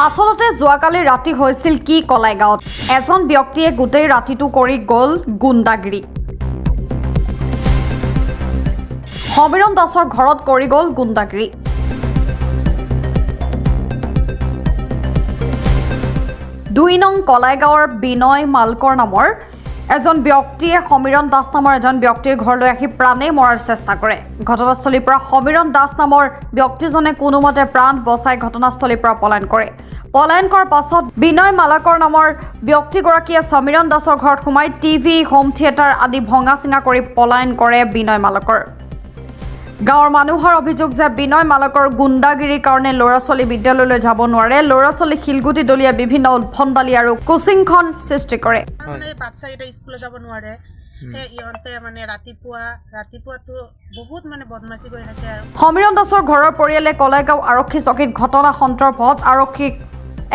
আসলতে যোৱাকালি ৰাতি হৈছিল কি কলাইগাঁৱত এজন ব্যক্তিয়ে গোটেই ৰাতিটো কৰি গ'ল গুণ্ডাগিৰি সমীৰণ দাসৰ ঘৰত কৰি গ'ল গুণ্ডাগিৰি 2 নং কলাইগাঁৱৰ বিনয় মালকৰ নামৰ এজন ব্যক্তিয়ে সমীৰণ দাস নামৰ এজন ব্যক্তিৰ ঘৰলৈ আহি প্ৰাণে মৰাৰ চেষ্টা কৰে ঘটনাস্থলীৰ পৰা সমীৰণ দাস নামৰ ব্যক্তিজনে কোনোমতে প্ৰাণ বচাই ঘটনাস্থলীৰ পৰা পলায়ন কৰে পলায়ন কৰাৰ পাছত বিনয় মালকৰ নামৰ ব্যক্তিগৰাকীয়ে সমীৰণ দাসৰ ঘৰত সোমাই টিভি হোম থিয়েটাৰ আদি ভঙা চিঙা কৰি পলায়ন কৰে বিনয় মালকৰ গাঁৱৰ মানুহৰ অভিযোগ যে বিনয় মালকৰ গুণ্ডাগিৰিৰ কাৰণে ল'ৰা-ছোৱালী বিদ্যালয়লৈ যাব নোৱাৰে ল'ৰা-ছোৱালী শিলগুটি দলিয়া বিভিন্ন উদ্ভণ্ডালি আৰু কোচিংখন সৃষ্টি কৰে মানে বাচ্চা এটা স্কুলে যাব নোৱাৰে ইহঁতে মানে ৰাতিপুৱাটো বহুত মানে বদমাছি কৰি থাকে আৰু সমীৰণ দাসৰ ঘৰৰ পৰিয়ালে কলাইগাঁও আৰক্ষী চকীত ঘটনা সন্দৰ্ভত আৰক্ষীক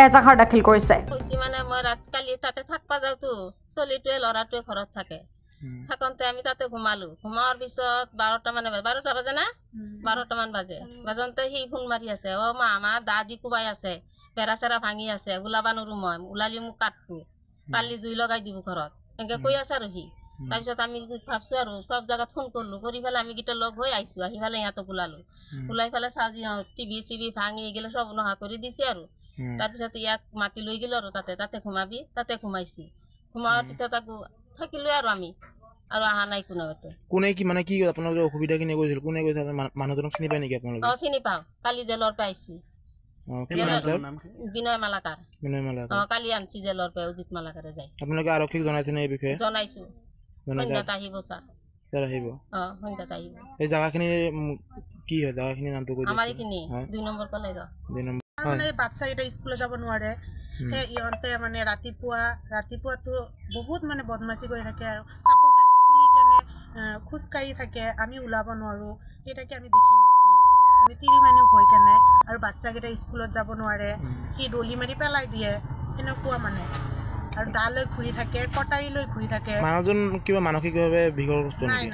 এজাহাৰ দাখিল কৰিছে মানে মই ৰাতকালি তাতে থাকবা যাওঁতো চলিটোৱে ল'ৰাটোৱে ঘৰত থাকে থাকতে আমি তাতে ঘুমাওয়ার পিছত 12টা বাজে না 12টা মান বাজতে সি ফোন মারি আছে ও মা আমার দাদি কুবাই আছে বেড়া চেরা ভাঙি আছে ওলাবা নৰু মই ওলালি মোক কাটবো পালি জুই লগাই দিব ঘৰত এনেকে কৈ আছে আৰু সি তাৰপিছত আমি ভাবছো আৰু সব জায়গাত ফোন কৰলো কৰি ফেলে আমি গিটা লগ হৈ আইছো আহি ফেলে ইয়াতো ওলাই ফেলে চাজি টিভি সিভি ভাঙি গেলে সব নহা কৰি দিছে আৰু তাৰপিছত ইয়াক মাতি লৈ গেল আৰু তাতে ঘুমাবি তাতে ঘুমাইছি ঘুমাওয়াৰ পিছত আকৌ থাকিলো আৰু আমি আৰু আহা নাই কোনে কি মানে কি আপোনালোকৰ অসুবিধা কিনে কৈছিল কোনে কৈছিল মানুহজনক চিনি পায় নেকি আপোনালোকে চিনি পাও কালি জেলৰ পাইছি বিনয় মালাকাৰ কালি আনছি জেলৰ পে অজিত মালাকাৰে যায় আপোনালোকে আৰক্ষীক জনাইছে নে এই বিষয়ে জনাইছো সন্ধ্যাত আহিব ছাৰ আহিব সন্ধ্যাত আহিব এই জায়গাখিনি কি হয় জায়গাখিনি নামটো কৈ দিয়ক আমাৰ এইখিনি 2 নম্বৰ কলেগাঁও 2 নম্বৰ মানে বাচ্চা এটা স্কুলে যাব নোৱাৰে ইহঁতে মানে ৰাতিপুৱাটো বহুত মানে বদমাছি কৰি থাকে আৰু কাপোৰ কানি খুলি কেনে খোজকাঢ়ি থাকে আমি ওলাব নোৱাৰো এটাকে আমি দেখিম আমি তিনি মানুহ হৈ কেনে আৰু বাচ্চাকেইটা স্কুলত যাব নোৱাৰে সি দলি মাৰি পেলাই দিয়ে এনেকুৱা মানে আৰু দালৈ ঘূৰি থাকে কটাৰীলৈ ঘূৰি থাকে মানুহজন কিবা মানসিকভাৱে বিকলগ্ৰস্ত নাই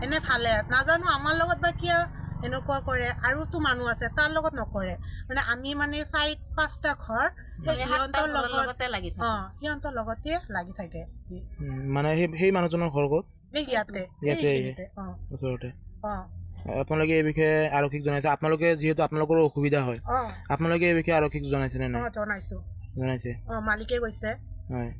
এনে ভালে নাজানো আমাৰ লগত বা কিয় এনেকুৱা কৰে আৰু তো মানুহ আছে তাৰ লগত নকৰে মানে আমি মানে 4-5টা ঘৰ সিহঁতৰ লগতে লাগি থাকে মানে সেই মানুহজনৰ ঘৰ ক'ত ইয়াতে ওচৰতে আপোনালোকে এই বিষয়ে আৰক্ষীক জনাইছে আপোনালোকে যিহেতু আপোনালোকৰ অসুবিধা হয় আপোনালোকে এই বিষয়ে আৰক্ষীক জনাইছে নে নাই জনাইছে মালিকে কৈছে হয়